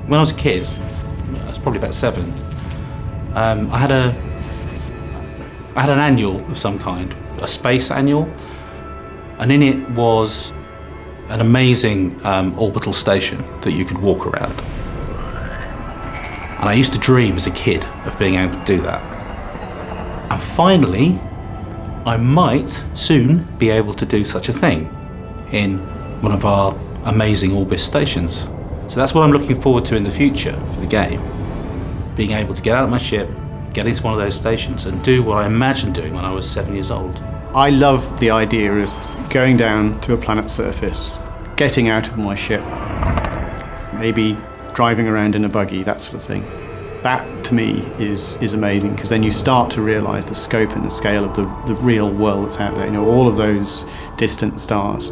When I was a kid, I was probably about 7, I had an annual of some kind, a space annual, and in it was an amazing orbital station that you could walk around. And I used to dream as a kid of being able to do that. And finally, I might soon be able to do such a thing in one of our amazing Orbis stations. So that's what I'm looking forward to in the future for the game. Being able to get out of my ship, get into one of those stations and do what I imagined doing when I was 7 years old. I love the idea of going down to a planet's surface, getting out of my ship, maybe driving around in a buggy, that sort of thing. That, to me, is amazing, because then you start to realise the scope and the scale of the real world that's out there. You know, all of those distant stars.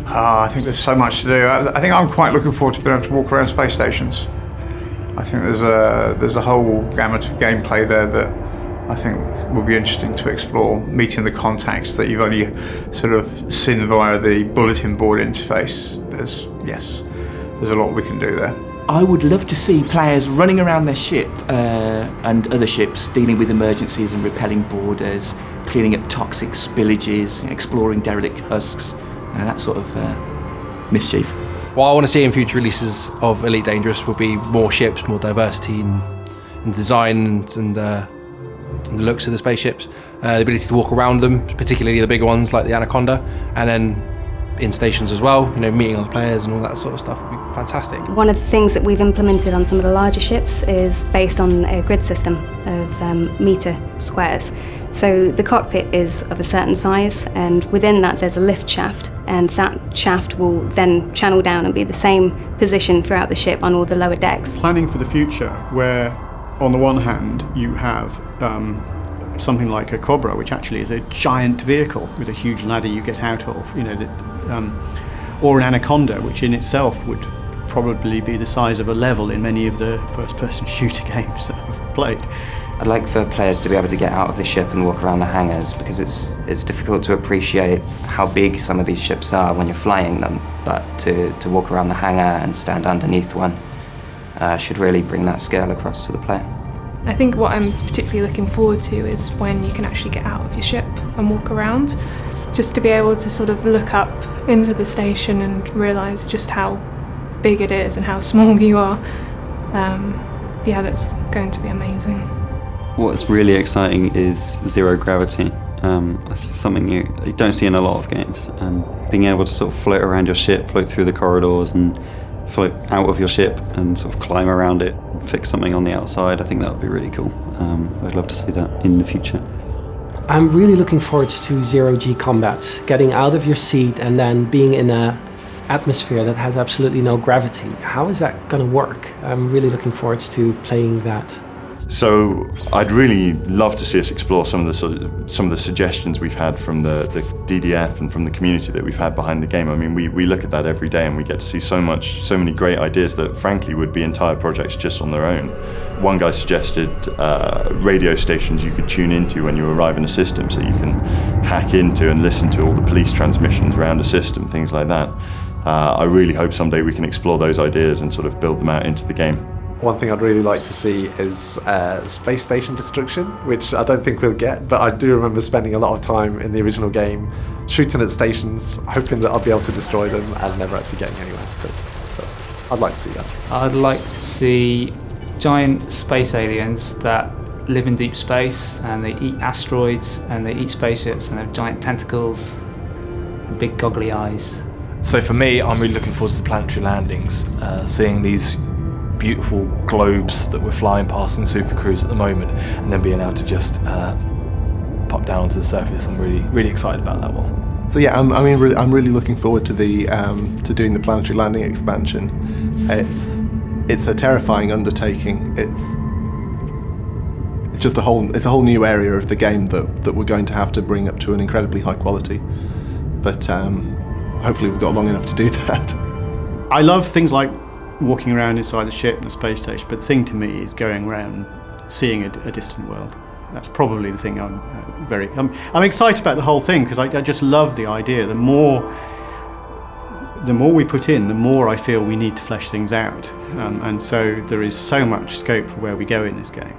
I think there's so much to do. I think I'm quite looking forward to being able to walk around space stations. I think there's a whole gamut of gameplay there that I think will be interesting to explore, meeting the contacts that you've only sort of seen via the bulletin board interface. There's a lot we can do there. I would love to see players running around their ship and other ships, dealing with emergencies and repelling borders, cleaning up toxic spillages, exploring derelict husks, that sort of mischief. What I want to see in future releases of Elite Dangerous will be more ships, more diversity in design and the looks of the spaceships, the ability to walk around them, particularly the bigger ones like the Anaconda, and then in stations as well, you know, meeting other players and all that sort of stuff would be fantastic. One of the things that we've implemented on some of the larger ships is based on a grid system of meter squares. So the cockpit is of a certain size, and within that there's a lift shaft, and that shaft will then channel down and be the same position throughout the ship on all the lower decks. Planning for the future, where on the one hand you have something like a Cobra, which actually is a giant vehicle with a huge ladder you get out of, you know, or an Anaconda, which in itself would probably be the size of a level in many of the first-person shooter games that I've played. I'd like for players to be able to get out of the ship and walk around the hangars, because it's difficult to appreciate how big some of these ships are when you're flying them, but to walk around the hangar and stand underneath one should really bring that scale across to the player. I think what I'm particularly looking forward to is when you can actually get out of your ship and walk around, just to be able to sort of look up into the station and realise just how big it is and how small you are. That's going to be amazing. What's really exciting is zero gravity. That's something you don't see in a lot of games, and being able to sort of float around your ship, float through the corridors and float out of your ship and sort of climb around it and fix something on the outside, I think that would be really cool. I'd love to see that in the future. I'm really looking forward to zero-G combat, getting out of your seat and then being in an atmosphere that has absolutely no gravity. How is that going to work? I'm really looking forward to playing that. So I'd really love to see us explore some of the suggestions we've had from the DDF and from the community that we've had behind the game. I mean, we look at that every day and we get to see so many great ideas that frankly would be entire projects just on their own. One guy suggested radio stations you could tune into when you arrive in a system, so you can hack into and listen to all the police transmissions around a system, things like that. I really hope someday we can explore those ideas and sort of build them out into the game. One thing I'd really like to see is space station destruction, which I don't think we'll get, but I do remember spending a lot of time in the original game shooting at stations, hoping that I'll be able to destroy them and never actually getting anywhere. So I'd like to see that. I'd like to see giant space aliens that live in deep space, and they eat asteroids and they eat spaceships, and they have giant tentacles and big goggly eyes. So for me, I'm really looking forward to the planetary landings, seeing these beautiful globes that we're flying past in Super Cruise at the moment, and then being able to just pop down to the surface. I'm really excited about that one. So yeah, I'm really looking forward to to doing the planetary landing expansion. It's a terrifying undertaking. It's just a whole new area of the game that we're going to have to bring up to an incredibly high quality. But hopefully we've got long enough to do that. I love things like walking around inside the ship and the space station, but the thing to me is going around seeing a distant world. That's probably the thing I'm excited about the whole thing, because I just love the idea. The more the more we put in, the more I feel we need to flesh things out. And so there is so much scope for where we go in this game.